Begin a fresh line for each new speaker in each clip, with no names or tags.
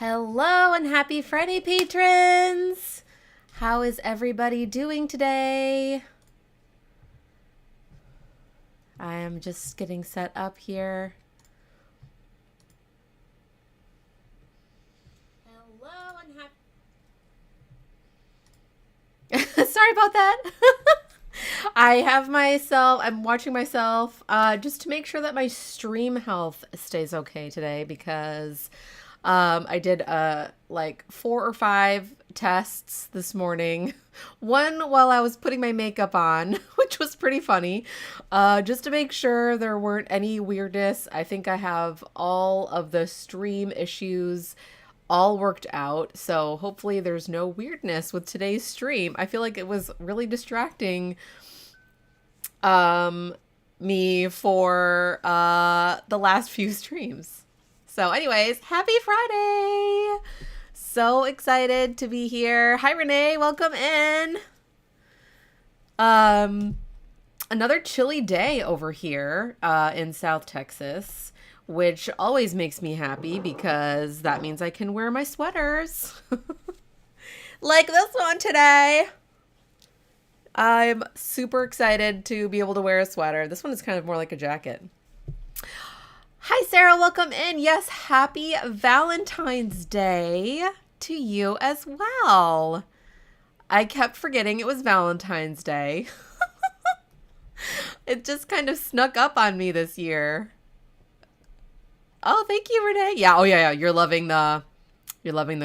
Hello and happy Friday, patrons! How is everybody doing today? I am just getting set up here. Hello and happy... Sorry about that. I'm watching myself just to make sure that my stream health stays okay today because I did like 4 or 5 tests this morning. One while I was putting my makeup on, which was pretty funny, just to make sure there weren't any weirdness. I think I have all of the stream issues all worked out, so hopefully there's no weirdness with today's stream. I feel like it was really distracting me for the last few streams. So anyways, happy Friday! So excited to be here. Hi Renee, welcome in. Another chilly day over here in South Texas, which always makes me happy because that means I can wear my sweaters. Like this one today. I'm super excited to be able to wear a sweater. This one is kind of more like a jacket. Hi, Sarah. Welcome in. Yes, happy Valentine's Day to you as well. I kept forgetting it was Valentine's Day. It just kind of snuck up on me this year. Oh, thank you, Renee. Yeah. Oh, yeah. You're loving the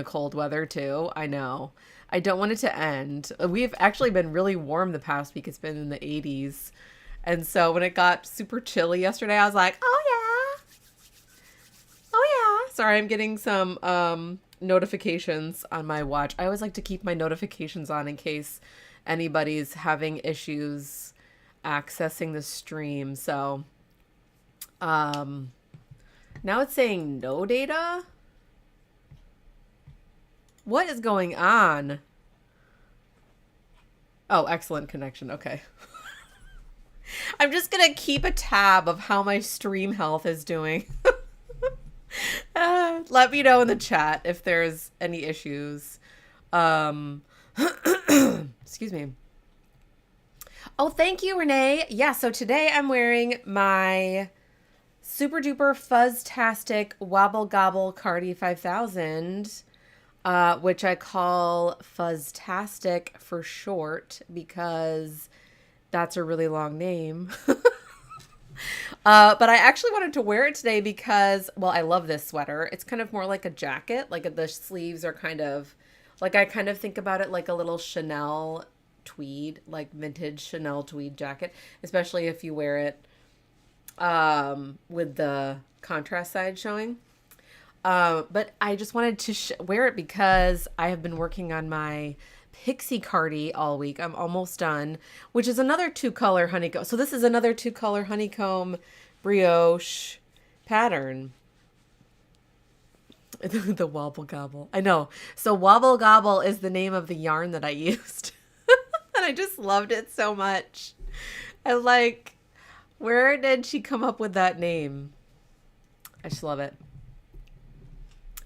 cold weather too. I know. I don't want it to end. We've actually been really warm the past week. It's been in the 80s. And so when it got super chilly yesterday, I was like, oh yeah. Sorry, I'm getting some notifications on my watch. I always like to keep my notifications on in case anybody's having issues accessing the stream. So now it's saying no data. What is going on? Oh, excellent connection. Okay. I'm just going to keep a tab of how my stream health is doing. Let me know in the chat if there's any issues. Excuse me. Oh, thank you, Renee. Yeah, so today I'm wearing my super duper fuzztastic Wobble Gobble Cardi 5000, which I call Fuzztastic for short because that's a really long name. But I actually wanted to wear it today because, well, I love this sweater. It's kind of more like a jacket. Like the sleeves are kind of, like I kind of think about it like a little Chanel tweed, like vintage Chanel tweed jacket, especially if you wear it with the contrast side showing. But I just wanted to wear it because I have been working on my Pixie Cardi all week. I'm almost done, which is another 2-color honeycomb. So this is another 2-color honeycomb brioche pattern. The Wobble Gobble. I know. So Wobble Gobble is the name of the yarn that I used. And I just loved it so much. I like, where did she come up with that name? I just love it.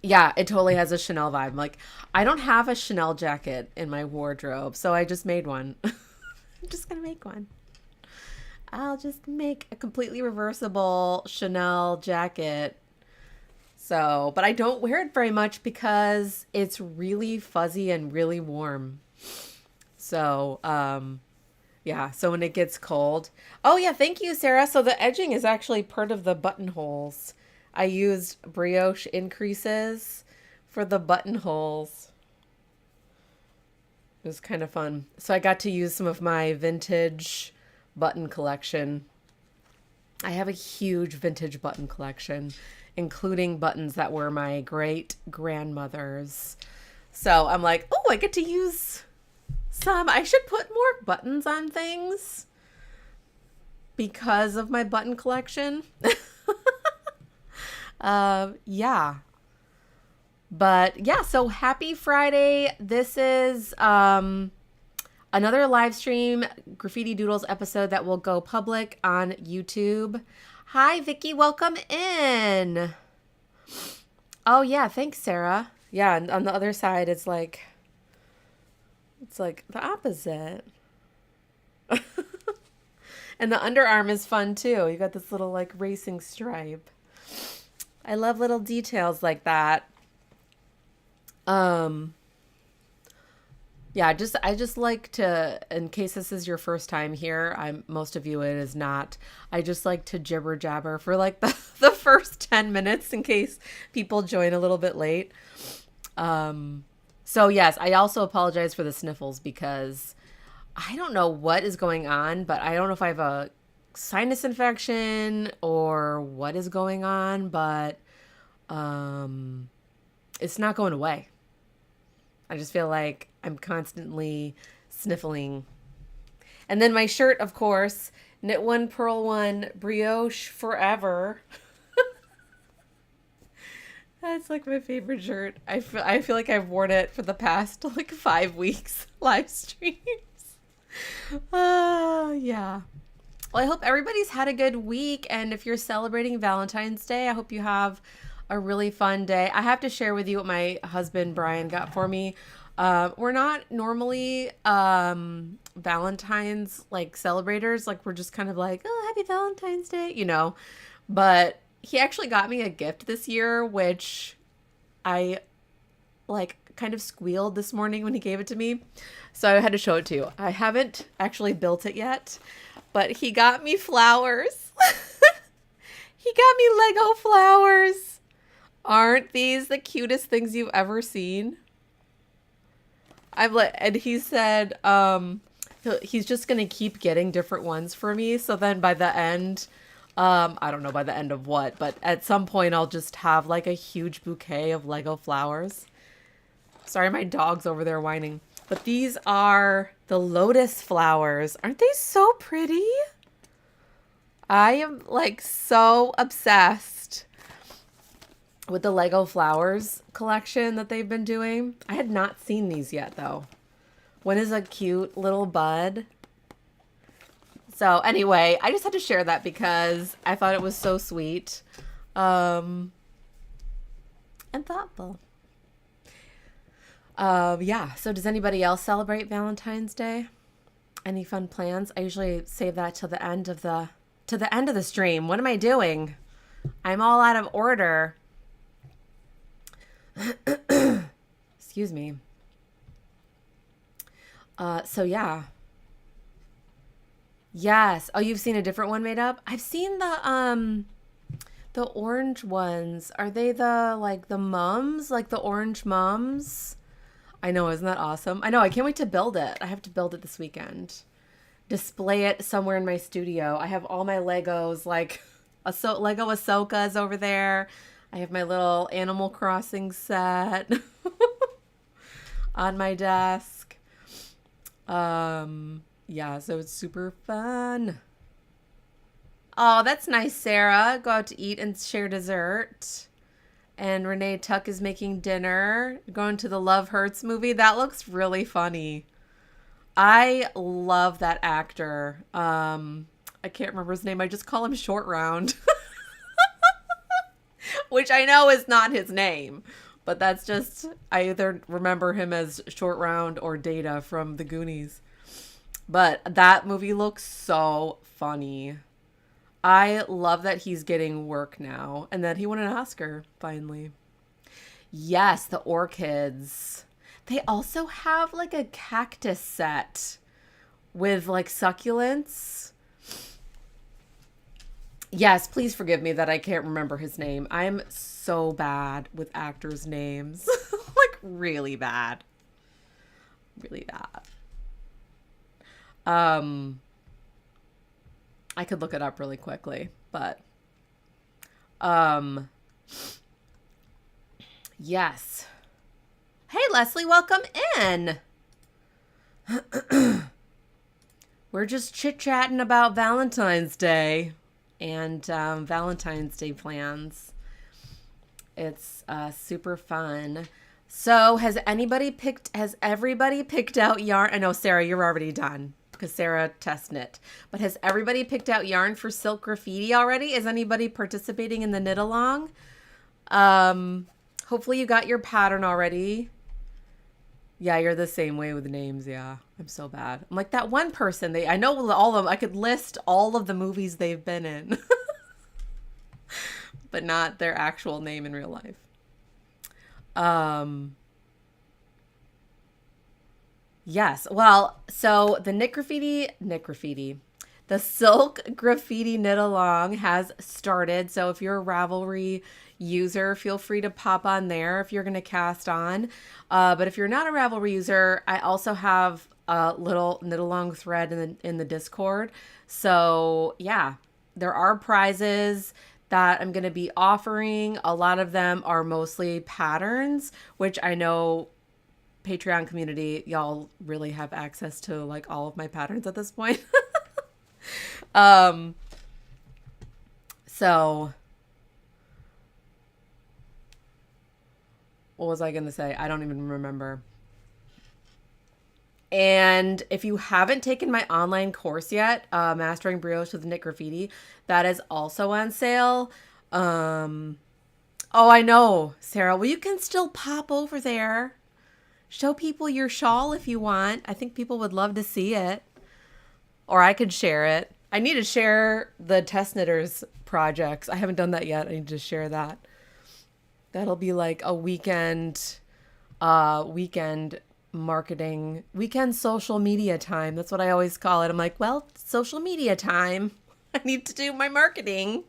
Yeah, it totally has a Chanel vibe. Like, I don't have a Chanel jacket in my wardrobe, so I just made one. I'm just gonna make one. I'll just make a completely reversible Chanel jacket. So, but I don't wear it very much because it's really fuzzy and really warm. So, yeah, so when it gets cold. Oh yeah, thank you, Sarah. So the edging is actually part of the buttonholes. I used brioche increases for the buttonholes. It was kind of fun. So I got to use some of my vintage button collection. I have a huge vintage button collection, including buttons that were my great grandmother's. So I'm like, oh, I get to use some. I should put more buttons on things because of my button collection. Yeah. But yeah, so happy Friday. This is another live stream Graffiti Doodles episode that will go public on YouTube. Hi, Vicky. Welcome in. Oh, yeah. Thanks, Sarah. Yeah, and on the other side, it's like the opposite. And the underarm is fun too. You got this little like racing stripe. I love little details like that. Um, yeah, I just like to, in case this is your first time here, most of you it is not. I just like to jibber jabber for like the first 10 minutes in case people join a little bit late. So yes, I also apologize for the sniffles because I don't know what is going on, but I don't know if I have a sinus infection or what is going on, but it's not going away. I just feel like I'm constantly sniffling. And then my shirt, of course, knit one, purl one, brioche forever. That's like my favorite shirt. I feel like I've worn it for the past like 5 weeks live streams. Yeah. Well, I hope everybody's had a good week. And if you're celebrating Valentine's Day, I hope you have a really fun day. I have to share with you what my husband, Brian, got for me. We're not normally Valentine's like celebrators. Like we're just kind of like, oh, happy Valentine's Day, you know. But he actually got me a gift this year, which I like kind of squealed this morning when he gave it to me. So I had to show it to you. I haven't actually built it yet, but he got me flowers. He got me Lego flowers. Aren't these the cutest things you've ever seen? And he said he's just going to keep getting different ones for me. So then by the end, I don't know by the end of what, but at some point I'll just have like a huge bouquet of Lego flowers. Sorry, my dog's over there whining. But these are the lotus flowers. Aren't they so pretty? I am like so obsessed with the Lego flowers collection that they've been doing. I had not seen these yet though. One is a cute little bud. So anyway, I just had to share that because I thought it was so sweet and thoughtful. Yeah, so does anybody else celebrate Valentine's Day? Any fun plans? I usually save that till the end of the stream. What am I doing? I'm all out of order. Excuse me. So yeah. Yes. Oh, you've seen a different one made up? I've seen the orange ones. Are they the mums? Like the orange mums? I know, isn't that awesome? I know, I can't wait to build it. I have to build it this weekend. Display it somewhere in my studio. I have all my Legos, like Lego Ahsoka's over there. I have my little Animal Crossing set on my desk. Yeah, so it's super fun. Oh, that's nice, Sarah. Go out to eat and share dessert. And Renee Tuck is making dinner. Going to the Love Hurts movie. That looks really funny. I love that actor. I can't remember his name. I just call him Short Round. Which I know is not his name. But that's just, I either remember him as Short Round or Data from The Goonies. But that movie looks so funny. I love that he's getting work now and that he won an Oscar finally. Yes, the orchids. They also have like a cactus set with like succulents. Yes, please forgive me that I can't remember his name. I'm so bad with actors' names. Like really bad. Really bad. I could look it up really quickly, but yes. Hey Leslie, welcome in. We're just chit-chatting about Valentine's Day and Valentine's Day plans. It's super fun. So has everybody picked out yarn? I know, Sarah, you're already done because Sarah test knit. But has everybody picked out yarn for Silk Graffiti already? Is anybody participating in the knit along? Hopefully you got your pattern already. Yeah, you're the same way with names. Yeah, I'm so bad. I'm like that one person. I know all of them. I could list all of the movies they've been in, but not their actual name in real life. Um, yes. Well, so the Knit Graffiti, the Silk Graffiti Knit Along has started. So if you're a Ravelry user, feel free to pop on there if you're going to cast on. But if you're not a Ravelry user, I also have a little knit along thread in the Discord. So yeah, there are prizes that I'm going to be offering. A lot of them are mostly patterns, which I know Patreon community, y'all really have access to like all of my patterns at this point. um, so what was I going to say? I don't even remember. And if you haven't taken my online course yet, Mastering Brioche with Knit Graffiti, that is also on sale. Oh, I know, Sarah. Well, you can still pop over there. Show people your shawl if you want. I think people would love to see it. Or I could share it. I need to share the test knitters projects. I haven't done that yet. I need to share that. That'll be like a weekend marketing, weekend social media time. That's what I always call it. I'm like, well, social media time. I need to do my marketing.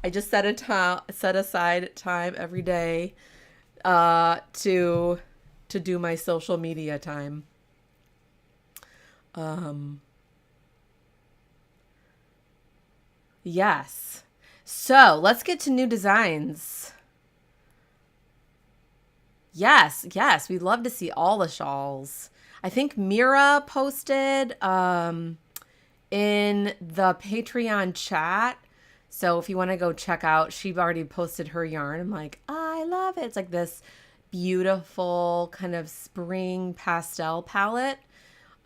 I just set aside time every day to do my social media time. Yes. So let's get to new designs. Yes, we'd love to see all the shawls. I think Mira posted in the Patreon chat. So if you want to go check out, she already posted her yarn. I'm like, I love it. It's like this beautiful kind of spring pastel palette.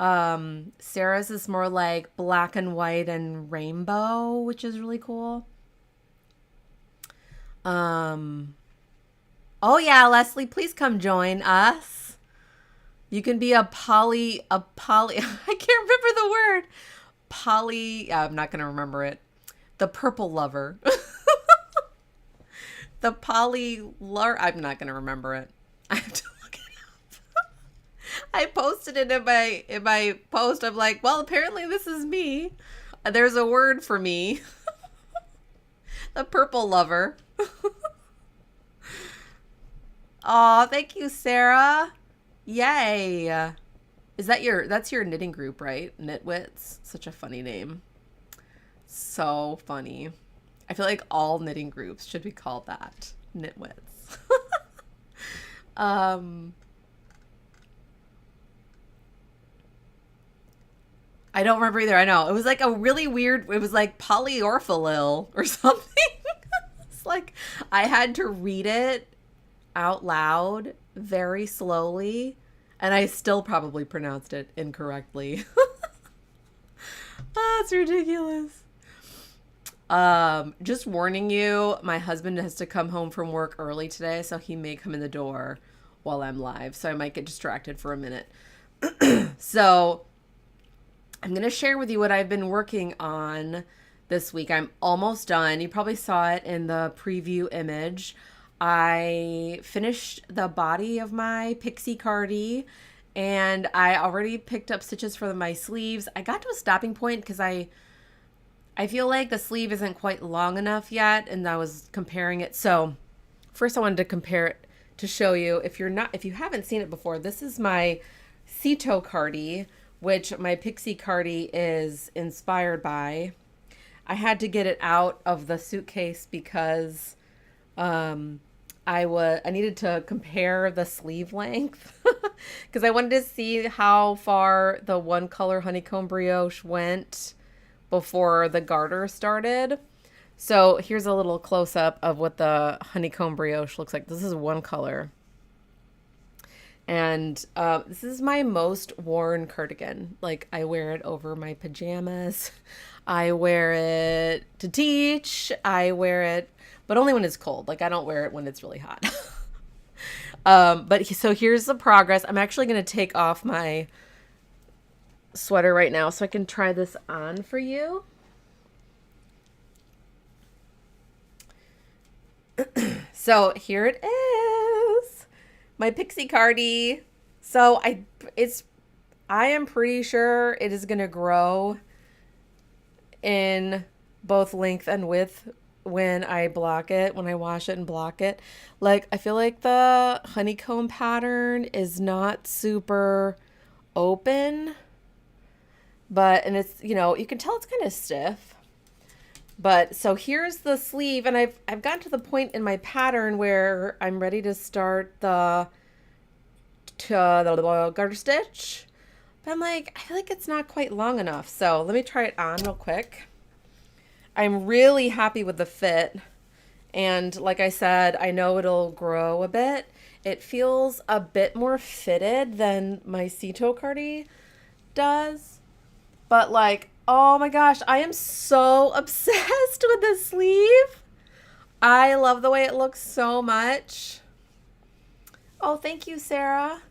Sarah's is more like black and white and rainbow, which is really cool. Oh yeah, Leslie, please come join us. You can be a poly, I can't remember the word. I'm not going to remember it. The purple lover. I'm not going to remember it. I have to look it up. I posted it in my post. I'm like, well, apparently this is me. There's a word for me. The purple lover. Oh, thank you, Sarah. Yay. That's your knitting group, right? Knitwits. Such a funny name. So funny. I feel like all knitting groups should be called that. Knitwits. I don't remember either. I know. It was like a really weird, it was like polyorphalil or something. It's like I had to read it out loud very slowly, and I still probably pronounced it incorrectly. It's ridiculous. Just warning you, my husband has to come home from work early today, so he may come in the door while I'm live, so I might get distracted for a minute. So I'm going to share with you what I've been working on this week. I'm almost done. You probably saw it in the preview image. I finished the body of my Pixie Cardi, and I already picked up stitches for my sleeves. I got to a stopping point because I feel like the sleeve isn't quite long enough yet, and I was comparing it. So first I wanted to compare it to show you, if you haven't seen it before, this is my Cito Cardi, which my Pixie Cardi is inspired by. I had to get it out of the suitcase because I needed to compare the sleeve length because I wanted to see how far the one color honeycomb brioche went before the garter started. So here's a little close up of what the honeycomb brioche looks like. This is one color. And this is my most worn cardigan. Like, I wear it over my pajamas. I wear it to teach. I wear it, but only when it's cold. Like, I don't wear it when it's really hot. But so here's the progress. I'm actually going to take off my sweater right now so I can try this on for you. So here it is, my Pixie Cardi. So I am pretty sure it is going to grow in both length and width when I block it, when I wash it and block it. Like, I feel like the honeycomb pattern is not super open, and it's, you can tell it's kind of stiff. But so here's the sleeve, and I've gotten to the point in my pattern where I'm ready to start the garter stitch. But I'm like, I feel like it's not quite long enough. So let me try it on real quick. I'm really happy with the fit. And like I said, I know it'll grow a bit. It feels a bit more fitted than my Silk Cardi does. But like, oh my gosh, I am so obsessed with this sleeve. I love the way it looks so much. Oh, thank you, Sarah.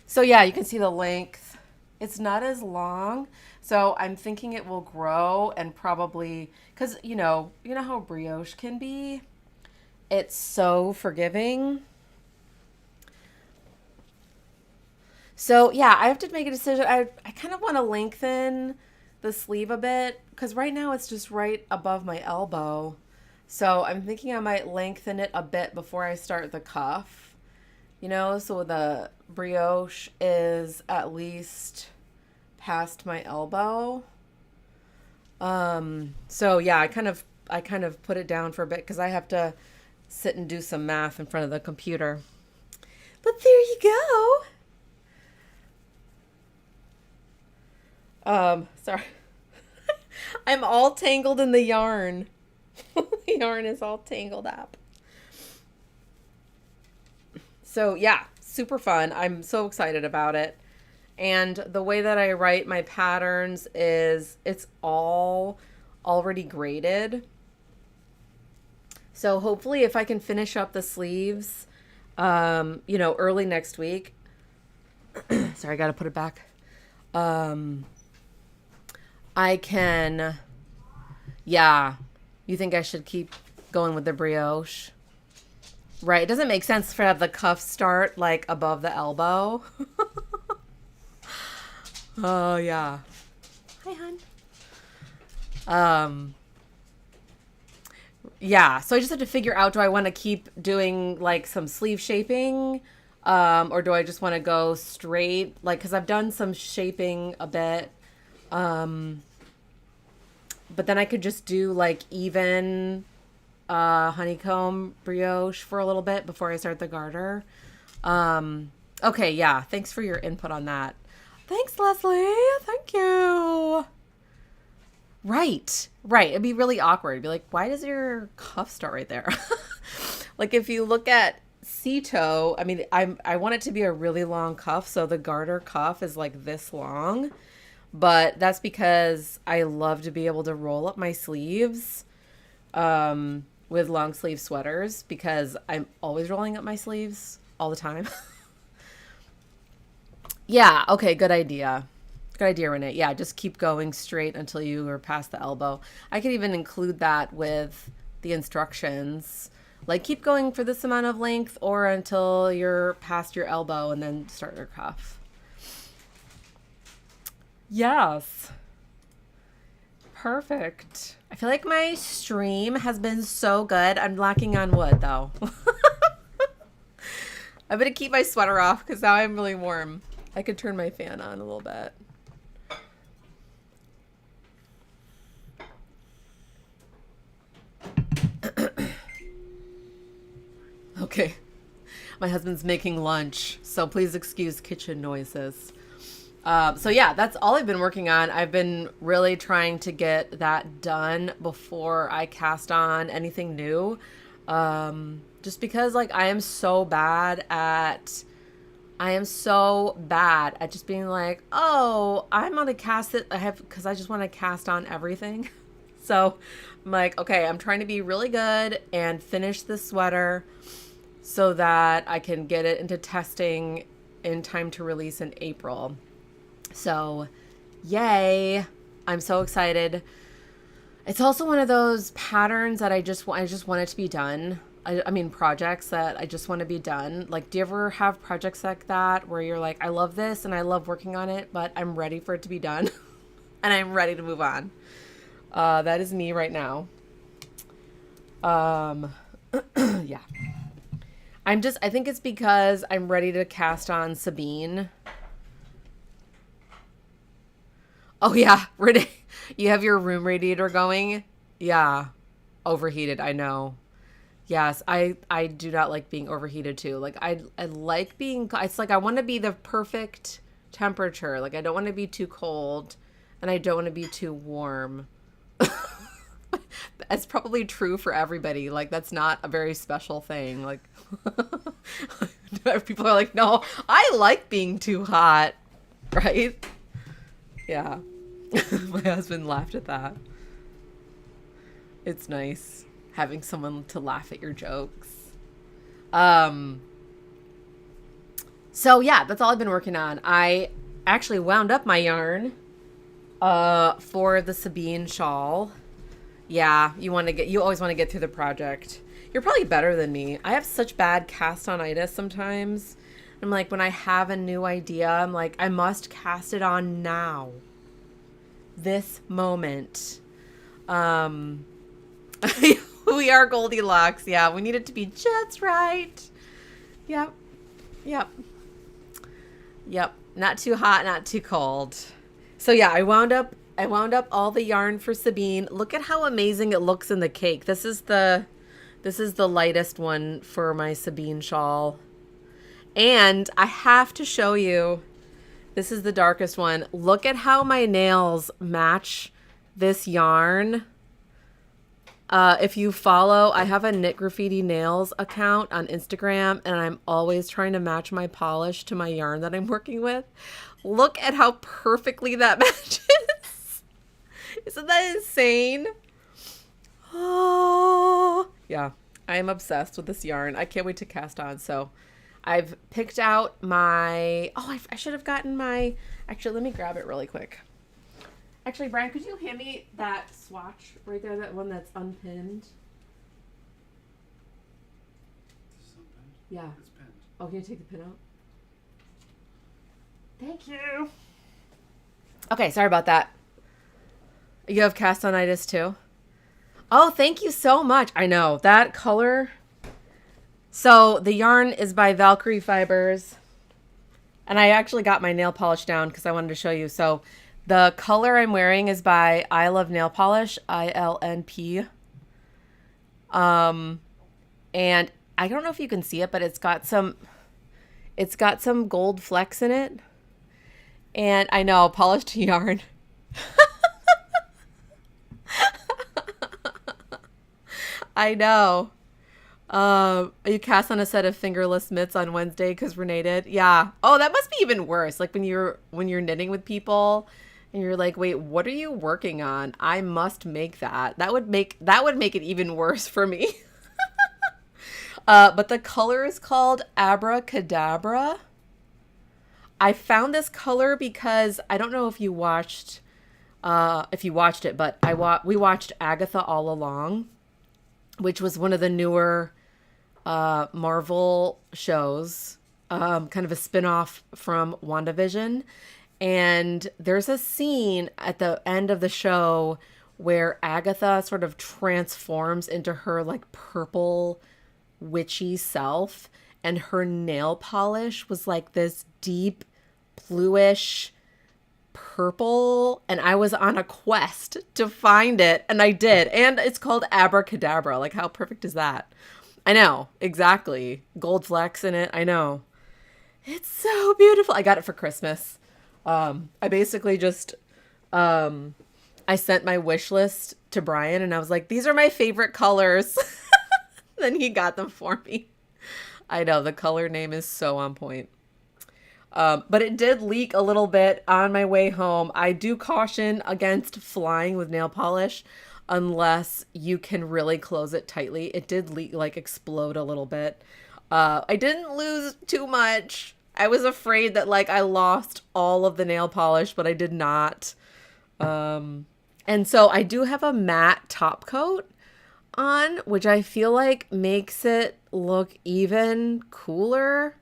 So yeah, you can see the length. It's not as long. So I'm thinking it will grow and probably, because you know how brioche can be? It's so forgiving. So yeah, I have to make a decision. I kind of want to lengthen the sleeve a bit because right now it's just right above my elbow. So I'm thinking I might lengthen it a bit before I start the cuff. So the brioche is at least past my elbow. So yeah, I kind of put it down for a bit because I have to sit and do some math in front of the computer. But there you go. Sorry. I'm all tangled in the yarn. The yarn is all tangled up. So yeah, super fun. I'm so excited about it. And the way that I write my patterns is it's all already graded. So hopefully if I can finish up the sleeves, early next week. Sorry, I got to put it back. I can, yeah, you think I should keep going with the brioche? Right, it doesn't make sense for have the cuff start like above the elbow. Oh, yeah. Hi, hon. Yeah, so I just have to figure out, do I want to keep doing like some sleeve shaping? Or do I just want to go straight? Like, because I've done some shaping a bit. But then I could just do like even honeycomb brioche for a little bit before I start the garter. Okay, yeah. Thanks for your input on that. Thanks, Leslie. Thank you. Right. It'd be really awkward. It'd be like, why does your cuff start right there? Like if you look at Cito, I mean, I want it to be a really long cuff, so the garter cuff is like this long. But that's because I love to be able to roll up my sleeves with long sleeve sweaters because I'm always rolling up my sleeves all the time. Yeah, okay, good idea. Good idea, Renee. Yeah, just keep going straight until you are past the elbow. I could even include that with the instructions. Like keep going for this amount of length or until you're past your elbow and then start your cuff. Yes. Perfect. I feel like my stream has been so good. I'm lacking on wood though. I'm going to keep my sweater off because now I'm really warm. I could turn my fan on a little bit. Okay. My husband's making lunch, so please excuse kitchen noises. So yeah, that's all I've been working on. I've been really trying to get that done before I cast on anything new. Just because like I am so bad at just being like, oh, I'm gonna cast it. Because I just want to cast on everything. So I'm like, okay, I'm trying to be really good and finish this sweater. so that I can get it into testing in time to release in April. So, yay. I'm so excited. It's also one of those patterns that I just want it to be done. I mean, projects that I just want to be done. Like, do you ever have projects like that where you're like, I love this and I love working on it, but I'm ready for it to be done and I'm ready to move on. That is me right now. Yeah. I think it's because I'm ready to cast on Sabine. Oh yeah, you have your room radiator going? Yeah. Overheated, I know. Yes, I do not like being overheated too. Like I like being, it's like I want to be the perfect temperature. Like I don't want to be too cold and I don't want to be too warm. That's probably true for everybody. Like that's not a very special thing. Like people are like, "No, I like being too hot." Right? Yeah. My husband laughed at that. It's nice having someone to laugh at your jokes. So yeah, that's all I've been working on. I actually wound up my yarn for the Sabine shawl. Yeah, you always want to get through the project. You're probably better than me. I have such bad cast-on-itis sometimes. I'm like, when I have a new idea, I'm like, I must cast it on now. This moment. We are Goldilocks. Yeah, we need it to be just right. Yep. Yep. Yep. Not too hot, not too cold. So yeah, I wound up all the yarn for Sabine. Look at how amazing it looks in the cake. This is the lightest one for my Sabine shawl. And I have to show you, this is the darkest one. Look at how my nails match this yarn. If you follow, I have a Knit Graffiti Nails account on Instagram, and I'm always trying to match my polish to my yarn that I'm working with. Look at how perfectly that matches. Isn't that insane? Oh, yeah. I am obsessed with this yarn. I can't wait to cast on. So I've picked out my, I should have gotten my, actually, let me grab it really quick. Actually, Brian, could you hand me that swatch right there, that one that's unpinned?
This is unpinned?
Yeah.
It's pinned.
Oh, can you take the pin out? Thank you. Okay, sorry about that. You have cast-on-itis too? Oh, thank you so much. I know, that color. So the yarn is by Valkyrie Fibers. And I actually got my nail polish down because I wanted to show you. So the color I'm wearing is by I Love Nail Polish, ILNP. And I don't know if you can see it, but it's got some gold flecks in it. And I know, polished yarn. I know. You cast on a set of fingerless mitts on Wednesday because Renee did. Yeah. Oh, that must be even worse. Like when you're knitting with people and you're like, wait, what are you working on? I must make that. That would make it even worse for me. But the color is called Abracadabra. I found this color because I don't know if you watched it, but we watched Agatha All Along, which was one of the newer Marvel shows, kind of a spin-off from WandaVision. And there's a scene at the end of the show where Agatha sort of transforms into her like purple witchy self, and her nail polish was like this deep bluish purple, and I was on a quest to find it, and I did. And it's called Abracadabra. Like, how perfect is that? I know, exactly. Gold flecks in it. I know. It's so beautiful. I got it for Christmas. I basically just I sent my wish list to Brian, and I was like, these are my favorite colors. Then he got them for me. I know, the color name is so on point. But it did leak a little bit on my way home. I do caution against flying with nail polish unless you can really close it tightly. It did leak, like explode a little bit. I didn't lose too much. I was afraid that like I lost all of the nail polish, but I did not. And so I do have a matte top coat on, which I feel like makes it look even cooler.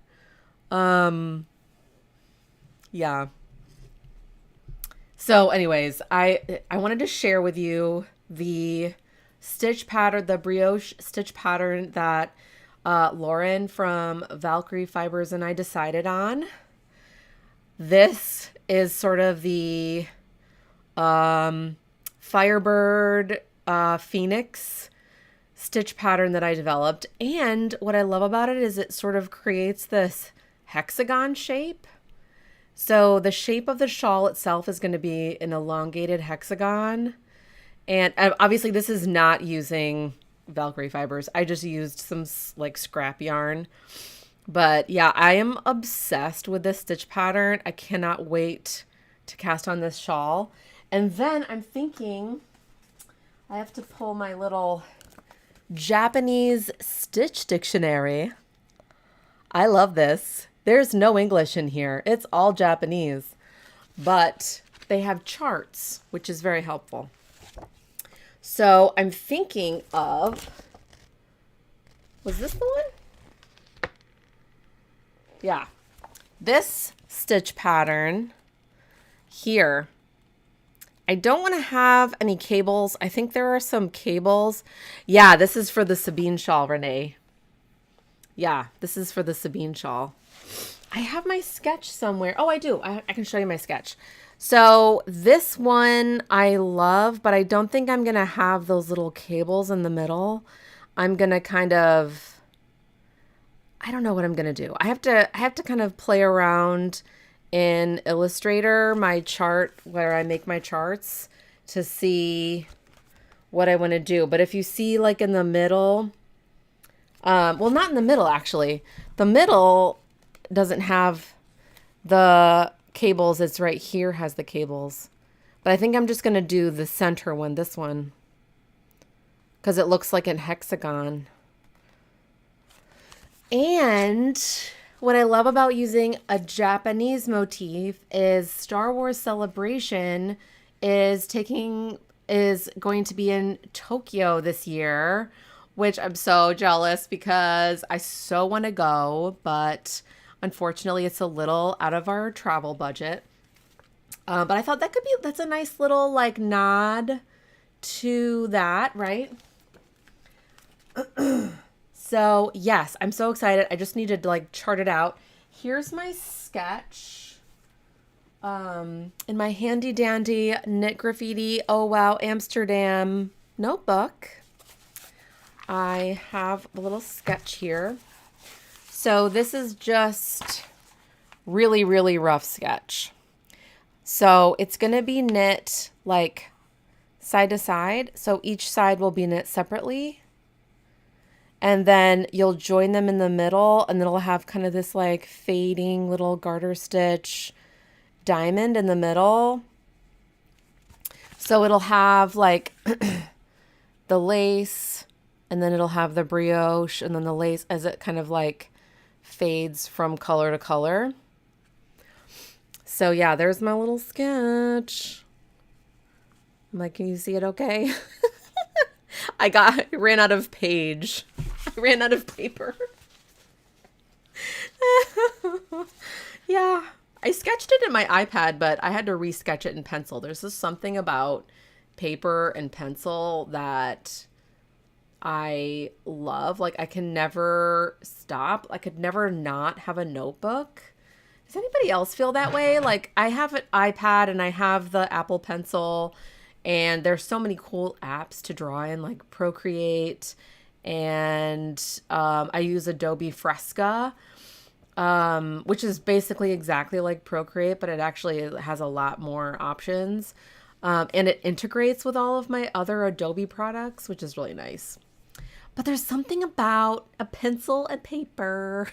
Yeah. So anyways, I wanted to share with you the stitch pattern, the brioche stitch pattern that Lauren from Valkyrie Fibers and I decided on. This is sort of the Firebird Phoenix stitch pattern that I developed. And what I love about it is it sort of creates this hexagon shape. So the shape of the shawl itself is going to be an elongated hexagon. And obviously this is not using Valkyrie fibers. I just used some like scrap yarn. But yeah, I am obsessed with this stitch pattern. I cannot wait to cast on this shawl. And then I'm thinking I have to pull my little Japanese stitch dictionary. I love this. There's no English in here. It's all Japanese. But they have charts, which is very helpful. So I'm thinking of, was this the one? Yeah. This stitch pattern here. I don't want to have any cables. I think there are some cables. Yeah, this is for the Sabine shawl, Renee. Yeah, this is for the Sabine shawl. I have my sketch somewhere. Oh, I do. I can show you my sketch. So this one I love, but I don't think I'm going to have those little cables in the middle. I'm going to kind of, I don't know what I'm going to do. I have to kind of play around in Illustrator, my chart where I make my charts, to see what I want to do. But if you see like in the middle, well, not in the middle, actually. The middle doesn't have the cables. It's right here has the cables. But I think I'm just going to do the center one, this one, because it looks like a hexagon. And what I love about using a Japanese motif is Star Wars Celebration is going to be in Tokyo this year, which I'm so jealous because I so want to go, but unfortunately it's a little out of our travel budget. But I thought that's a nice little like nod to that, right? So yes, I'm so excited. I just need to like chart it out. Here's my sketch in my handy dandy Knit Graffiti Oh Wow Amsterdam notebook. I have a little sketch here. So this is just really, really rough sketch. So it's going to be knit like side to side. So each side will be knit separately. And then you'll join them in the middle, and it'll have kind of this like fading little garter stitch diamond in the middle. So it'll have like the lace, and then it'll have the brioche, and then the lace as it kind of like fades from color to color. So yeah, there's my little sketch. I'm like, can you see it okay? I ran out of page. I ran out of paper. Yeah, I sketched it in my iPad, but I had to resketch it in pencil. There's just something about paper and pencil that I love. Like I can never stop. I could never not have a notebook. Does anybody else feel that way? Like I have an iPad and I have the Apple Pencil, and there's so many cool apps to draw in, like Procreate, and I use Adobe Fresca, which is basically exactly like Procreate, but it actually has a lot more options. And it integrates with all of my other Adobe products, which is really nice. But there's something about a pencil and paper.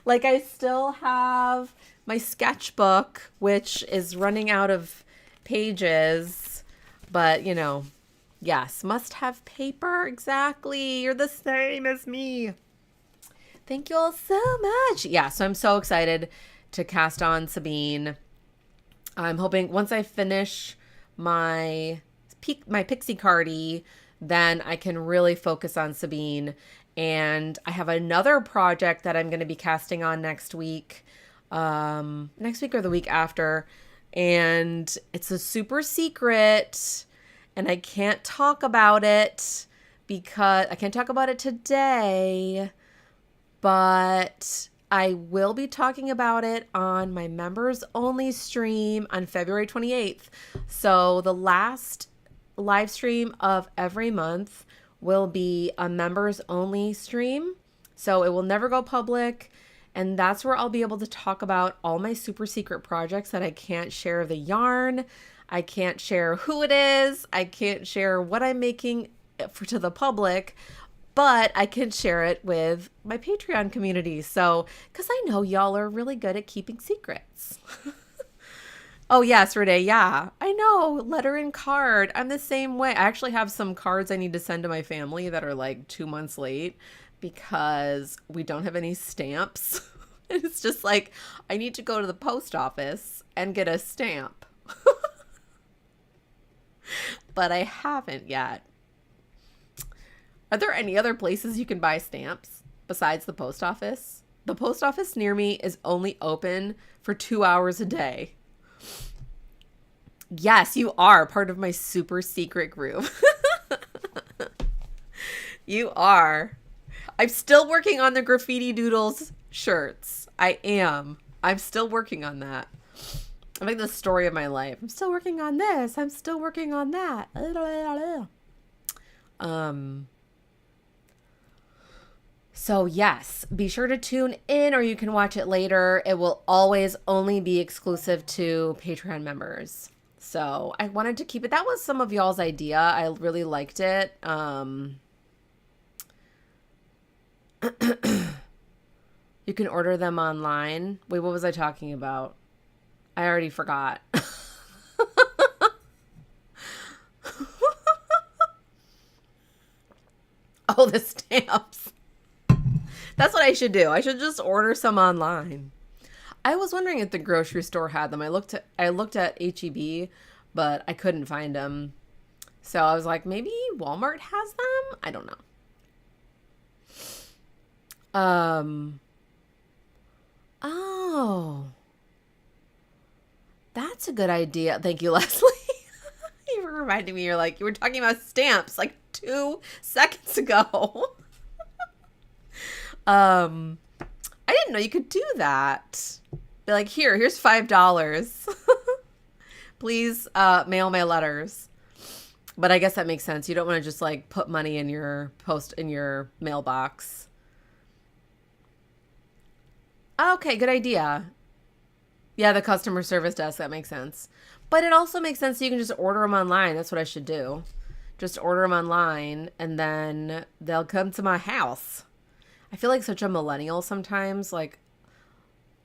Like I still have my sketchbook, which is running out of pages, but you know, yes, must have paper. Exactly. You're the same as me. Thank you all so much. Yeah, so I'm so excited to cast on Sabine. I'm hoping once I finish my Pixie Cardi, then I can really focus on Sabine. And I have another project that I'm going to be casting on next week or the week after. And it's a super secret and I can't talk about it because I can't talk about it today, but I will be talking about it on my members only stream on February 28th. So the last live stream of every month will be a members only stream. So it will never go public. And that's where I'll be able to talk about all my super secret projects that I can't share the yarn. I can't share who it is. I can't share what I'm making to the public, but I can share it with my Patreon community. So, because I know y'all are really good at keeping secrets. Oh, yes, Renee. Yeah, I know. Letter and card. I'm the same way. I actually have some cards I need to send to my family that are like 2 months late because we don't have any stamps. It's just like, I need to go to the post office and get a stamp. But I haven't yet. Are there any other places you can buy stamps besides the post office? The post office near me is only open for 2 hours a day. Yes, you are part of my super secret group. You are. I'm still working on the Graffiti Doodles shirts. I am. I'm still working on that. I'm like the story of my life. I'm still working on this. I'm still working on that. So yes, be sure to tune in or you can watch it later. It will always only be exclusive to Patreon members. So I wanted to keep it. That was some of y'all's idea. I really liked it. You can order them online. Wait, what was I talking about? I already forgot. Oh, the stamps. That's what I should do. I should just order some online. I was wondering if the grocery store had them. I looked at HEB, but I couldn't find them. So I was like, maybe Walmart has them? I don't know. Oh. That's a good idea. Thank you, Leslie. You were reminding me, you were talking about stamps like 2 seconds ago. I didn't know you could do that. Be like, here's $5. Please mail my letters. But I guess that makes sense. You don't want to just like put money in your mailbox. Okay, good idea. Yeah, the customer service desk, that makes sense. But it also makes sense you can just order them online. That's what I should do. Just order them online and then they'll come to my house. I feel like such a millennial sometimes. Like,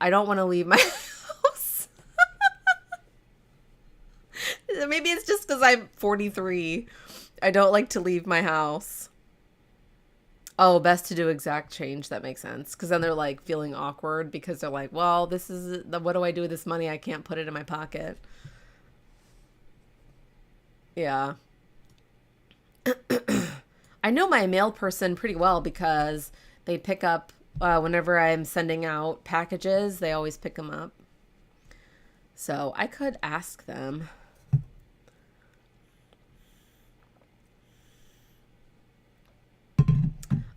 I don't want to leave my house. Maybe it's just because I'm 43. I don't like to leave my house. Oh, best to do exact change. That makes sense. Because then they're like feeling awkward because they're like, well, what do I do with this money? I can't put it in my pocket. Yeah. I know my mail person pretty well because they pick up whenever I'm sending out packages, they always pick them up. So I could ask them.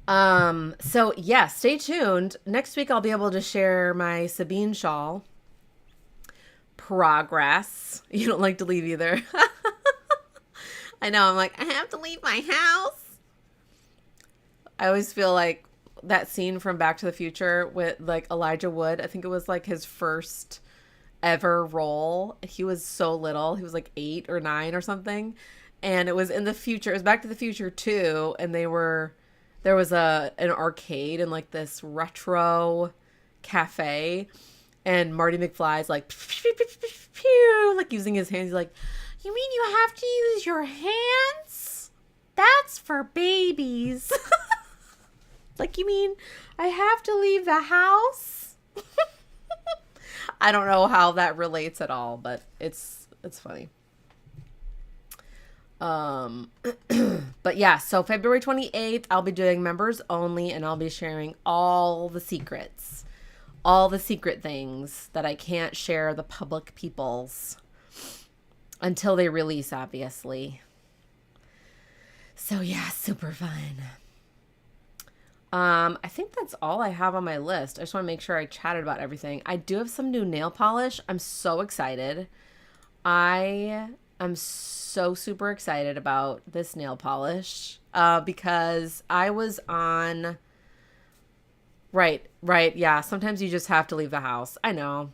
So yeah, stay tuned. Next week I'll be able to share my Sabine shawl progress. You don't like to leave either. I know, I'm like, I have to leave my house. I always feel like that scene from Back to the Future with like Elijah Wood. I think it was like his first ever role. He was so little. He was like 8 or 9 or something. And it was in the future. It was Back to the Future 2. And there was an arcade in like this retro cafe. And Marty McFly's like, like using his hands. He's like, you mean you have to use your hands? That's for babies. It's like, you mean I have to leave the house? I don't know how that relates at all, but it's funny. But yeah, so February 28th, I'll be doing members only, and I'll be sharing all the secrets, all the secret things that I can't share the public peoples until they release, obviously. So yeah, super fun. I think that's all I have on my list. I just want to make sure I chatted about everything. I do have some new nail polish. I'm so excited. I am so super excited about this nail polish because I was on... Right. Yeah, sometimes you just have to leave the house. I know.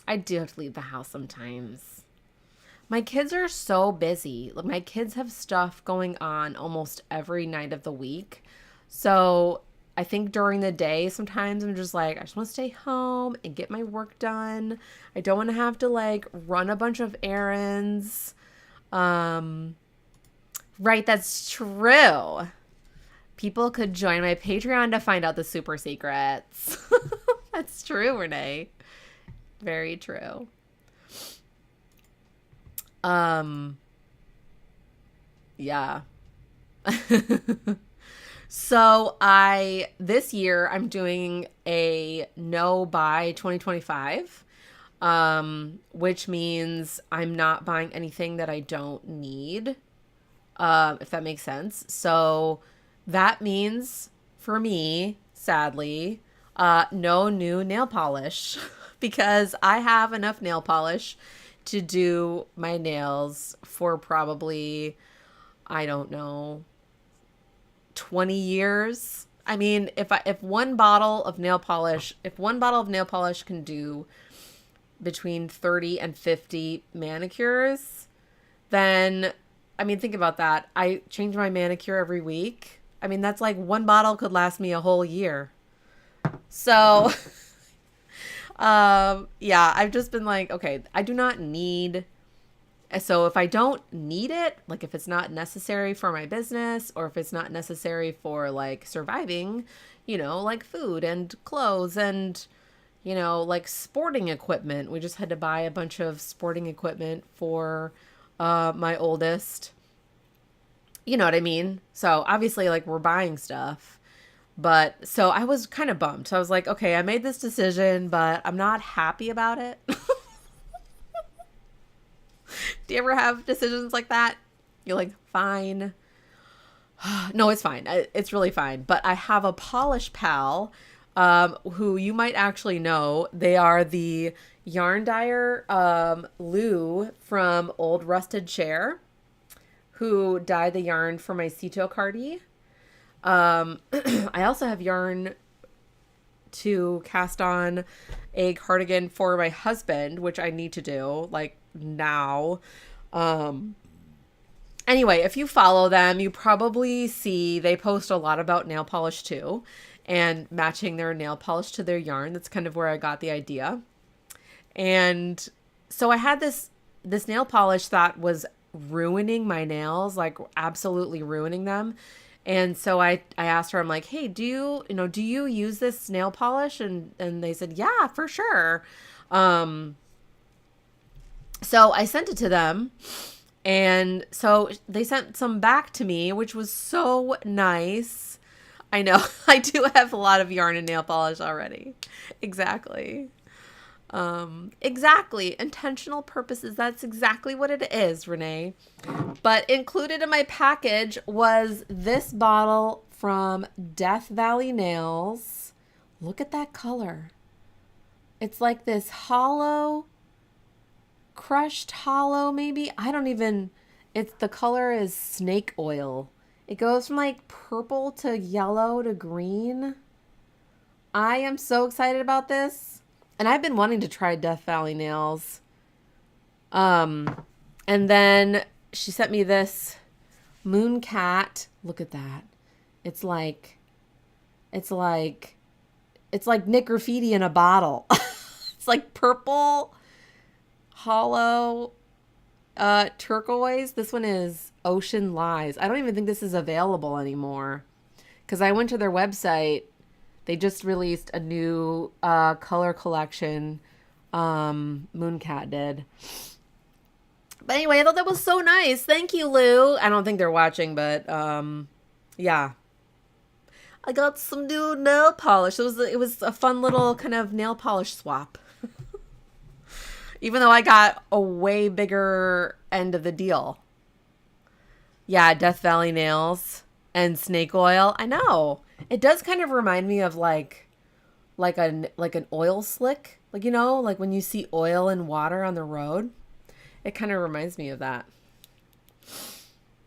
I do have to leave the house sometimes. My kids are so busy. Like, my kids have stuff going on almost every night of the week. So I think during the day, sometimes I'm just like, I just want to stay home and get my work done. I don't want to have to like run a bunch of errands. Right, that's true. People could join my Patreon to find out the super secrets. That's true, Renee. Very true. Yeah. So this year I'm doing a no buy 2025, which means I'm not buying anything that I don't need, if that makes sense. So that means for me, sadly, no new nail polish because I have enough nail polish to do my nails for probably, I don't know, 20 years. I mean, if one bottle of nail polish can do between 30 and 50 manicures, then, I mean, think about that. I change my manicure every week. I mean, that's like one bottle could last me a whole year. So, yeah, I've just been like, okay, I do not need... So if I don't need it, like if it's not necessary for my business or if it's not necessary for like surviving, you know, like food and clothes and, you know, like sporting equipment. We just had to buy a bunch of sporting equipment for my oldest. You know what I mean? So obviously like we're buying stuff. But so I was kind of bummed. So I was like, okay, I made this decision, but I'm not happy about it. Do you ever have decisions like that? You're like, fine. No, it's fine. It's really fine. But I have a polish pal who you might actually know. They are the yarn dyer Lou from Old Rusted Chair, who dyed the yarn for my Silk Cardi. I also have yarn to cast on a cardigan for my husband, which I need to do like now. Anyway, if you follow them, you probably see they post a lot about nail polish too, and matching their nail polish to their yarn. That's kind of where I got the idea. And so I had this nail polish that was ruining my nails, like absolutely ruining them. And so I asked her, I'm like, hey, do you use this nail polish? And they said, yeah, for sure. So I sent it to them, and so they sent some back to me, which was so nice. I know I do have a lot of yarn and nail polish already. Exactly. Exactly. Intentional purposes. That's exactly what it is, Renee. But included in my package was this bottle from Death Valley Nails. Look at that color. It's like this hollow, crushed hollow, maybe. The color is snake oil. It goes from like purple to yellow to green. I am so excited about this. And I've been wanting to try Death Valley Nails. And then she sent me this Moon Cat. Look at that. It's like Nick Graffiti in a bottle. It's like purple, hollow, turquoise. This one is Ocean Lies. I don't even think this is available anymore because I went to their website. They just released a new color collection. Mooncat did. But anyway, I thought that was so nice. Thank you, Lou. I don't think they're watching, but yeah. I got some new nail polish. It was a fun little kind of nail polish swap. Even though I got a way bigger end of the deal. Yeah, Death Valley nails and snake oil. I know. It does kind of remind me of like an oil slick. Like, you know, like when you see oil and water on the road. It kind of reminds me of that.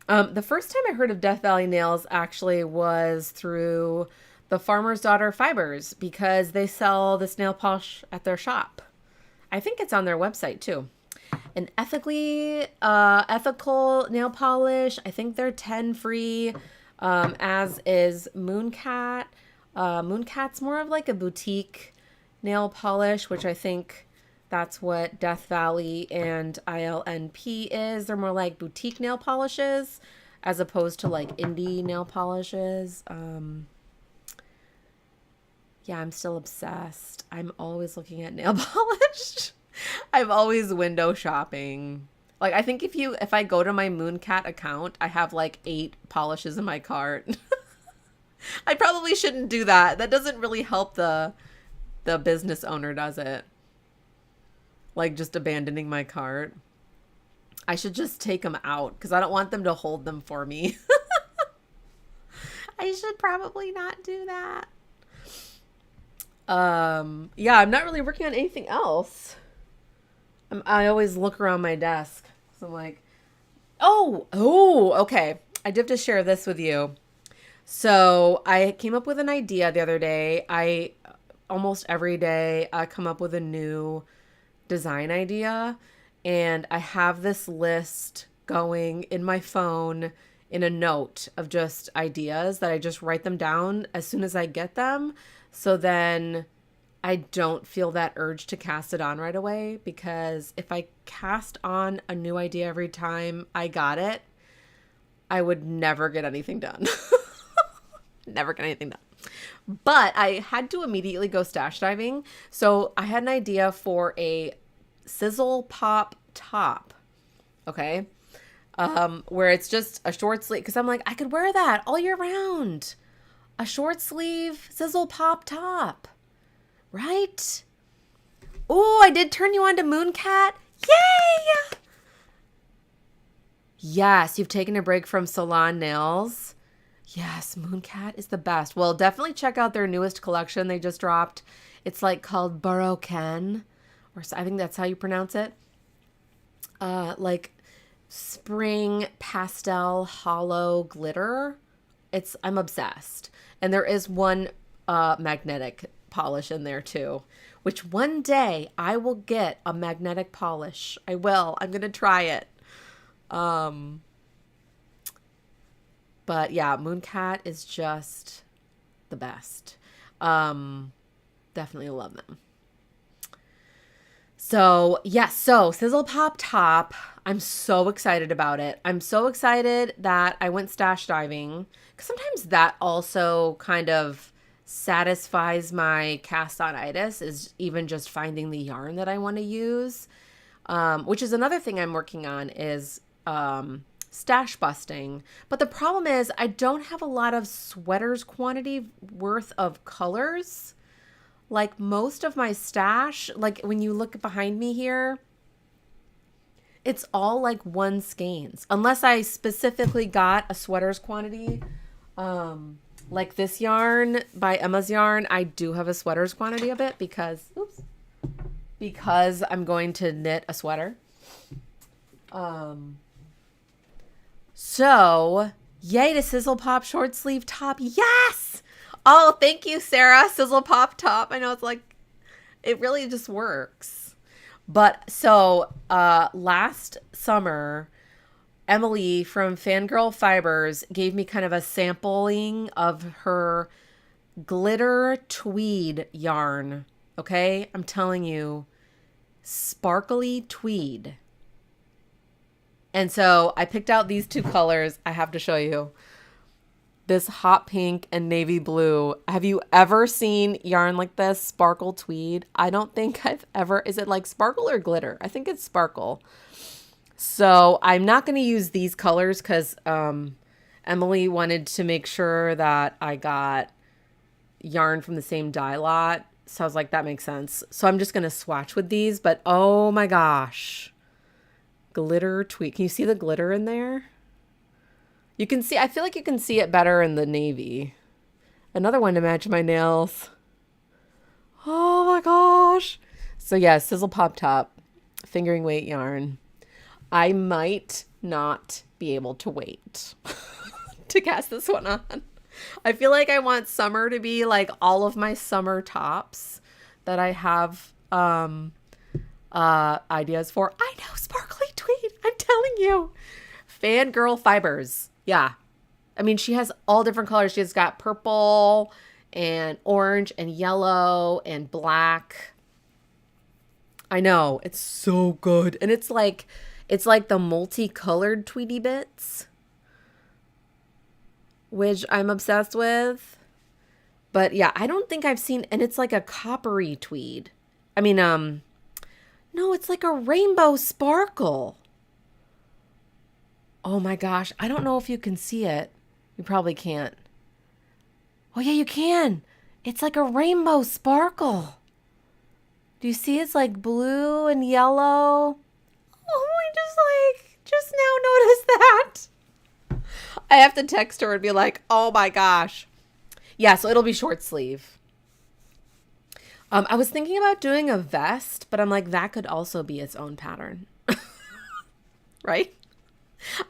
The first time I heard of Death Valley nails actually was through the Farmer's Daughter Fibers, because they sell this nail polish at their shop. I think it's on their website too. An ethical nail polish. I think they're 10 free, as is Mooncat. Mooncat's more of like a boutique nail polish, which I think that's what Death Valley and ILNP is. They're more like boutique nail polishes as opposed to like indie nail polishes. Yeah, I'm still obsessed. I'm always looking at nail polish. I'm always window shopping. Like, I think if I go to my Mooncat account, I have like 8 polishes in my cart. I probably shouldn't do that. That doesn't really help the business owner, does it? Like, just abandoning my cart. I should just take them out because I don't want them to hold them for me. I should probably not do that. Yeah, I'm not really working on anything else. I always look around my desk. So I'm like, oh, okay. I do have to share this with you. So I came up with an idea the other day. Almost every day I come up with a new design idea, and I have this list going in my phone in a note of just ideas that I just write them down as soon as I get them. So then I don't feel that urge to cast it on right away, because if I cast on a new idea every time I got it, I would never get anything done. Never get anything done. But I had to immediately go stash diving. So I had an idea for a sizzle pop top. Okay. Where it's just a short sleeve, because I'm like, I could wear that all year round. A short sleeve sizzle pop top. Right? Oh, I did turn you on to Mooncat. Yay! Yes, you've taken a break from salon nails. Yes, Mooncat is the best. Well, definitely check out their newest collection they just dropped. It's like called Baroque, or I think that's how you pronounce it. Like spring pastel hollow glitter. I'm obsessed. And there is one magnetic polish in there too, which one day I will get a magnetic polish. I will. I'm going to try it. But yeah, Mooncat is just the best. Definitely love them. So yes, so Sizzle Pop Top, I'm so excited about it. I'm so excited that I went stash diving, because sometimes that also kind of satisfies my cast-on-itis, is even just finding the yarn that I want to use, which is another thing I'm working on, is stash busting. But the problem is I don't have a lot of sweaters quantity worth of colors. Like most of my stash, like when you look behind me here, it's all like one skeins. Unless I specifically got a sweaters quantity, like this yarn by Emma's Yarn, I do have a sweaters quantity of it because I'm going to knit a sweater. So yay to Sizzle Pop short sleeve top. Yes! Oh, thank you, Sarah. Sizzle Pop top. I know it's like, it really just works. But so last summer, Emily from Fangirl Fibers gave me kind of a sampling of her glitter tweed yarn. Okay? I'm telling you, sparkly tweed. And so I picked out these two colors I have to show you. this hot pink and navy blue. Have you ever seen yarn like this? Sparkle tweed. I don't think I've ever. Is it like sparkle or glitter? I think it's sparkle. So I'm not going to use these colors because Emily wanted to make sure that I got yarn from the same dye lot. So I was like, that makes sense. So I'm just going to swatch with these. But oh my gosh. Glitter tweed. Can you see the glitter in there? You can see, I feel like you can see it better in the navy. Another one to match my nails. Oh my gosh. So yeah, Sizzle Pop Top, fingering weight yarn. I might not be able to wait to cast this one on. I feel like I want summer to be like all of my summer tops that I have ideas for. I know, sparkly tweed. I'm telling you. Fangirl Fibers. Yeah. I mean, she has all different colors. She's got purple and orange and yellow and black. I know. It's so good. And it's like the multicolored Tweety bits, which I'm obsessed with. But yeah, I don't think I've seen, and it's like a coppery tweed. I mean, no, it's like a rainbow sparkle. Oh my gosh. I don't know if you can see it. You probably can't. Oh yeah, you can. It's like a rainbow sparkle. Do you see it's like blue and yellow? Oh, I just now noticed that. I have to text her and be like, oh my gosh. Yeah, so it'll be short sleeve. I was thinking about doing a vest, but I'm like, that could also be its own pattern. Right?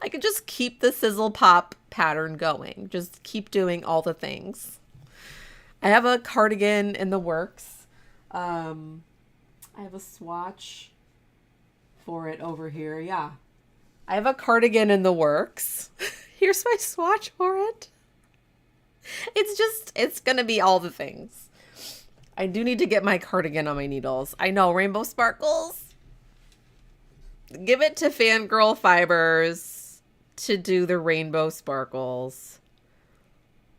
I could just keep the Sizzle Pop pattern going. Just keep doing all the things. I have a cardigan in the works. I have a swatch for it over here. Yeah. I have a cardigan in the works. Here's my swatch for it. It's going to be all the things. I do need to get my cardigan on my needles. I know, rainbow sparkles. Give it to Fangirl Fibers to do the rainbow sparkles.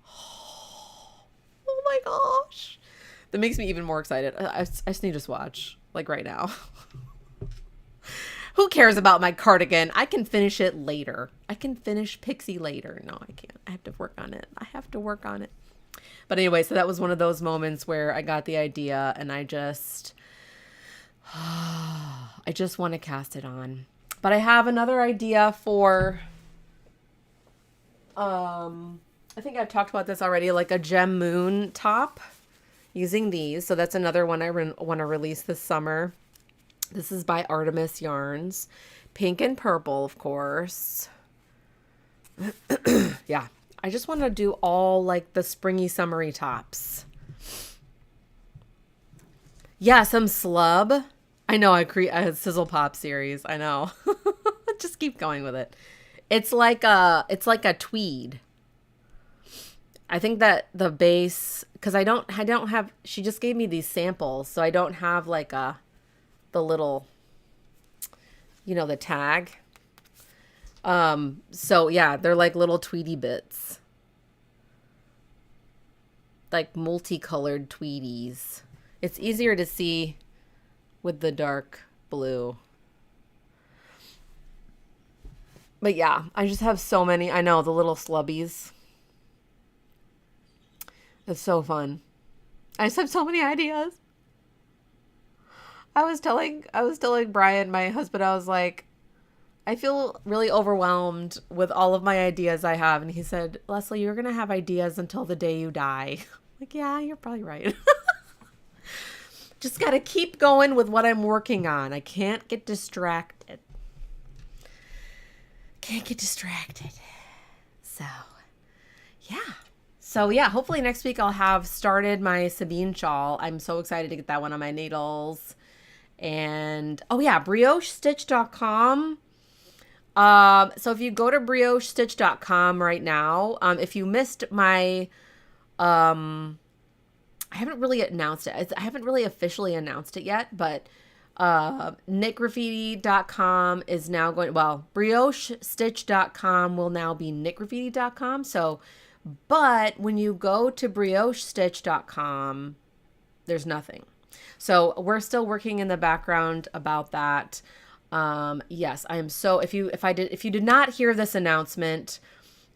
Oh my gosh. That makes me even more excited. I just need to swatch, like right now. Who cares about my cardigan? I can finish it later. I can finish Pixie later. No, I can't. I have to work on it. But anyway, so that was one of those moments where I got the idea and I just want to cast it on. But I have another idea for, I think I've talked about this already, like a gem moon top using these. So that's another one I want to release this summer. This is by Artemis Yarns. Pink and purple, of course. Yeah. I just want to do all like the springy summery tops. Yeah, some slub. I know I create a Sizzle Pop series. I know. Just keep going with it. It's like a tweed. I think that the base, because I don't have, she just gave me these samples, so I don't have like the little, the tag. So yeah, they're like little tweedy bits. Like multicolored tweedies. It's easier to see with the dark blue. But yeah, I just have so many. I know, the little slubbies. It's so fun. I just have so many ideas. I was telling Brian, my husband, I was like, I feel really overwhelmed with all of my ideas I have. And he said, Leslie, you're going to have ideas until the day you die. Like, yeah, you're probably right. Just got to keep going with what I'm working on. I can't get distracted. So, yeah. So, yeah, hopefully next week I'll have started my Sabine shawl. I'm so excited to get that one on my needles. And, oh, yeah, briochestitch.com. So if you go to briochestitch.com right now, if you missed my, I haven't really announced it. I haven't really officially announced it yet, but, knitgraffiti.com is now going, well, briochestitch.com will now be knitgraffiti.com. So But when you go to briochestitch.com, there's nothing. So we're still working in the background about that. Yes, I am so, if you did not hear this announcement,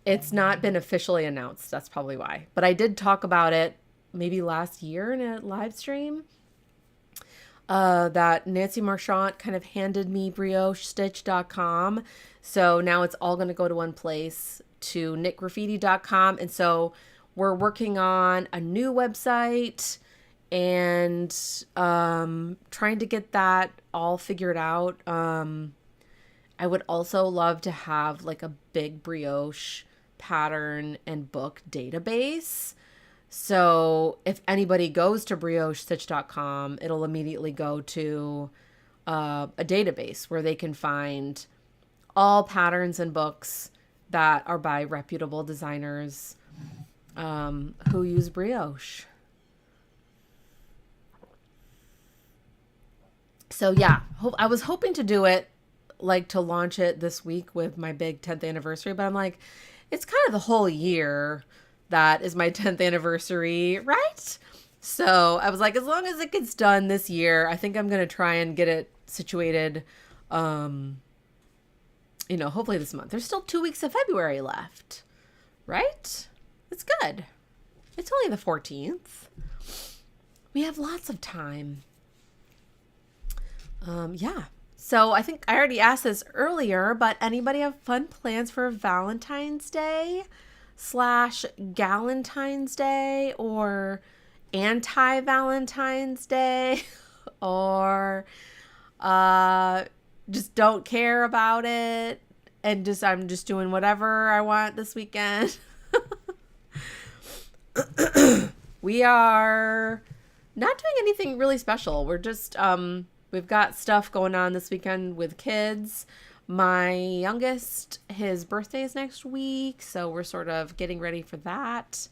it's not been officially announced. That's probably why. But I did talk about it maybe last year in a live stream. That Nancy Marchant kind of handed me briochestitch.com. So now it's all going to go to one place, to knitgraffiti.com. And so we're working on a new website and trying to get that all figured out. I would also love to have like a big brioche pattern and book database. So if anybody goes to briochestitch.com, it'll immediately go to a database where they can find all patterns and books that are by reputable designers who use brioche. So yeah, I was hoping to do it, like to launch it this week with my big 10th anniversary, but I'm like, it's kind of the whole year that is my 10th anniversary, right? So I was like, as long as it gets done this year, I think I'm going to try and get it situated, hopefully this month. There's still 2 weeks of February left, right? It's good. It's only the 14th. We have lots of time. Yeah. So I think I already asked this earlier, but anybody have fun plans for Valentine's Day / Galentine's Day or anti-Valentine's Day or just don't care about it and I'm just doing whatever I want this weekend? We are not doing anything really special. We're just we've got stuff going on this weekend with kids. My youngest, his birthday is next week, so we're sort of getting ready for that.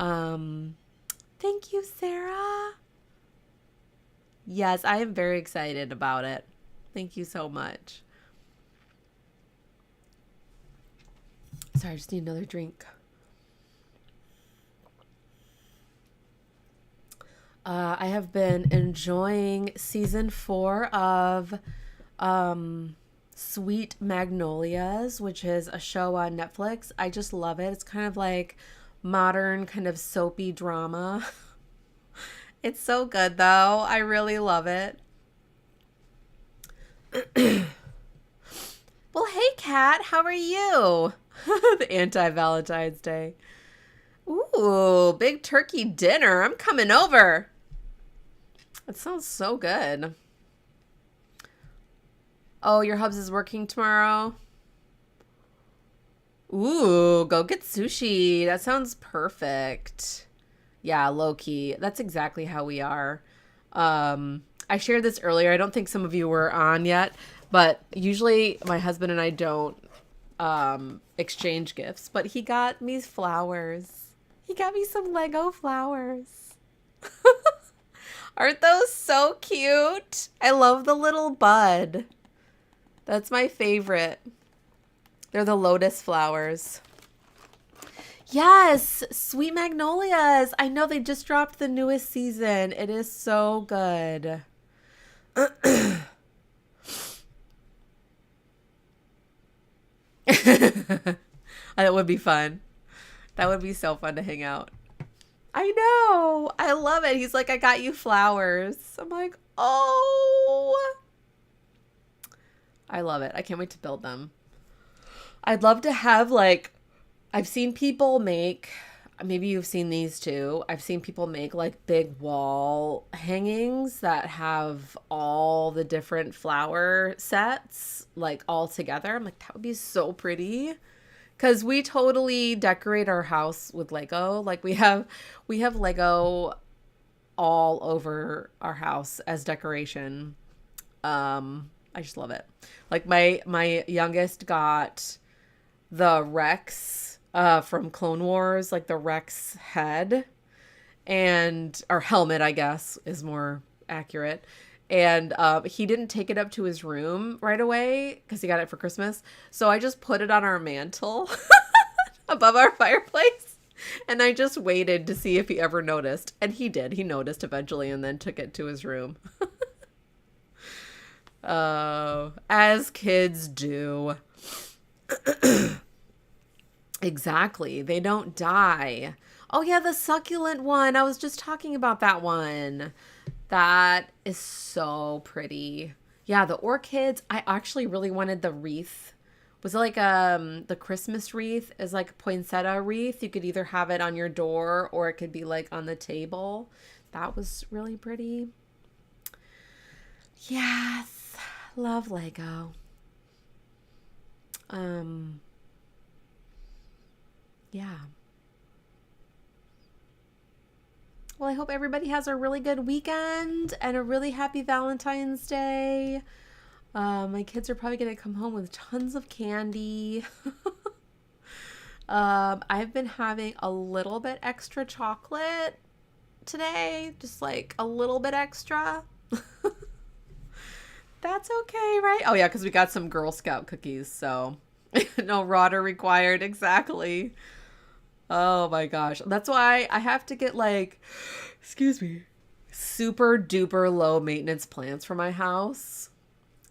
Thank you, Sarah. Yes, I am very excited about it. Thank you so much. Sorry, I just need another drink. I have been enjoying season 4 of Sweet Magnolias, which is a show on Netflix. I just love it. It's kind of like modern, kind of soapy drama. It's so good, though. I really love it. Well, hey, Kat, how are you? The anti-Valentine's Day. Ooh, big turkey dinner. I'm coming over. That sounds so good. Oh, your hubs is working tomorrow? Ooh, go get sushi. That sounds perfect. Yeah, low key. That's exactly how we are. I shared this earlier. I don't think some of you were on yet, but usually my husband and I don't exchange gifts, but he got me flowers. He got me some Lego flowers. Aren't those so cute? I love the little bud. That's my favorite. They're the lotus flowers. Yes, Sweet Magnolias. I know they just dropped the newest season. It is so good. That would be fun. That would be so fun to hang out. I know. I love it. He's like, I got you flowers. I'm like, oh. I love it. I can't wait to build them. I'd love to have like, I've seen people make, maybe you've seen these too. I've seen people make like big wall hangings that have all the different flower sets like all together. I'm like, that would be so pretty. Because we totally decorate our house with Lego. Like we have Lego all over our house as decoration. I just love it. Like my youngest got the Rex from Clone Wars, like the Rex head or helmet, I guess is more accurate. And he didn't take it up to his room right away because he got it for Christmas. So I just put it on our mantle above our fireplace. And I just waited to see if he ever noticed. And he did. He noticed eventually and then took it to his room. Oh, as kids do. Exactly. They don't die. Oh, yeah, the succulent one. I was just talking about that one. That is so pretty. Yeah, the orchids. I actually really wanted the wreath. Was it like the Christmas wreath is like a poinsettia wreath. You could either have it on your door or it could be like on the table. That was really pretty. Yes. Love Lego. Yeah. Well, I hope everybody has a really good weekend and a really happy Valentine's Day. My kids are probably going to come home with tons of candy. I've been having a little bit extra chocolate today, just like a little bit extra. That's okay, right? Oh, yeah, because we got some Girl Scout cookies, so no ROTR required. Exactly. Oh, my gosh. That's why I have to get, like, excuse me, super duper low maintenance plants for my house.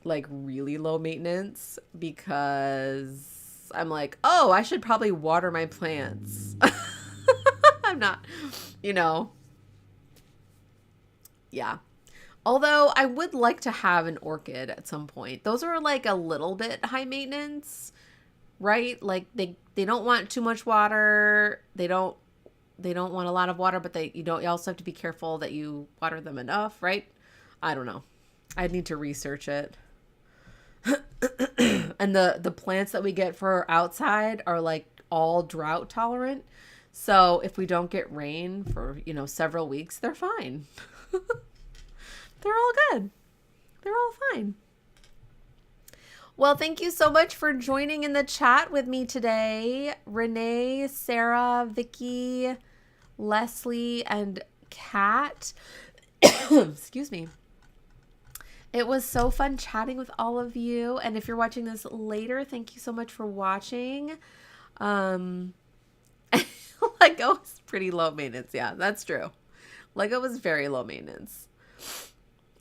Like, really low maintenance, because I'm like, oh, I should probably water my plants. I'm not, you know. Yeah. Although I would like to have an orchid at some point. Those are like a little bit high maintenance, right? Like they don't want too much water. They don't want a lot of water, but you also have to be careful that you water them enough, right? I don't know. I need to research it. And the plants that we get for outside are like all drought tolerant. So if we don't get rain for, several weeks, they're fine. They're all good. They're all fine. Well, thank you so much for joining in the chat with me today. Renee, Sarah, Vicky, Leslie, and Kat. Excuse me. It was so fun chatting with all of you. And if you're watching this later, thank you so much for watching. Lego is pretty low maintenance. Yeah, that's true. Lego was very low maintenance.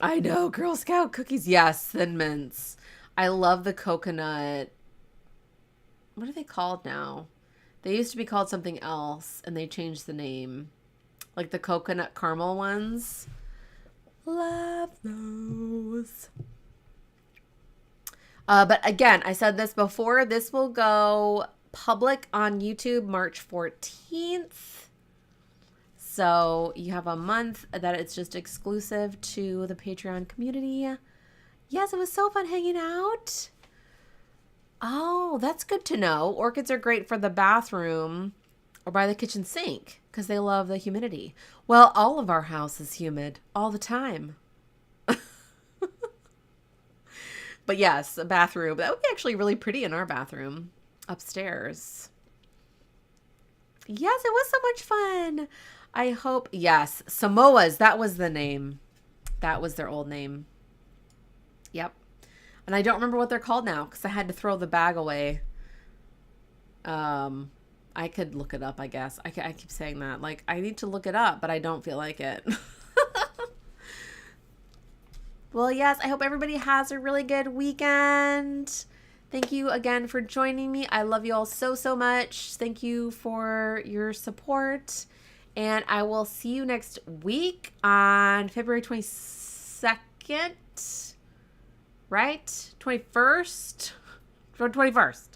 I know, Girl Scout cookies. Yes, Thin Mints. I love the coconut. What are they called now? They used to be called something else, and they changed the name. Like the coconut caramel ones. Love those. But again, I said this before. This will go public on YouTube March 14th. So you have a month that it's just exclusive to the Patreon community. Yes, it was so fun hanging out. Oh, that's good to know. Orchids are great for the bathroom or by the kitchen sink because they love the humidity. Well, all of our house is humid all the time. But yes, a bathroom. That would be actually really pretty in our bathroom upstairs. Yes, it was so much fun. I hope, yes, Samoas, that was the name. That was their old name. Yep. And I don't remember what they're called now because I had to throw the bag away. I could look it up, I guess. I keep saying that. Like, I need to look it up, but I don't feel like it. Well, yes, I hope everybody has a really good weekend. Thank you again for joining me. I love you all so, so much. Thank you for your support. And I will see you next week on February 22nd, right? 21st? 21st.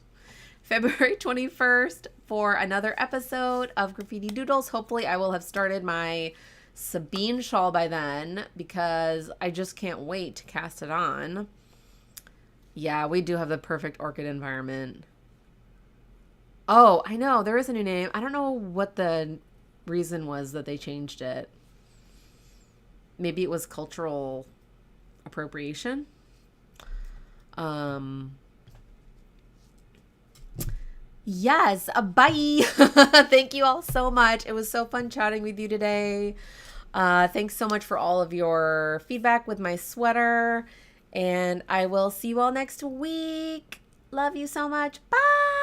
February 21st for another episode of Graffiti Doodles. Hopefully I will have started my Sabine shawl by then because I just can't wait to cast it on. Yeah, we do have the perfect orchid environment. Oh, I know. There is a new name. I don't know what the reason was that they changed it. Maybe it was cultural appropriation. Yes, bye. Thank you all so much. It was so fun chatting with you today. Thanks so much for all of your feedback with my sweater. And I will see you all next week. Love you so much. Bye.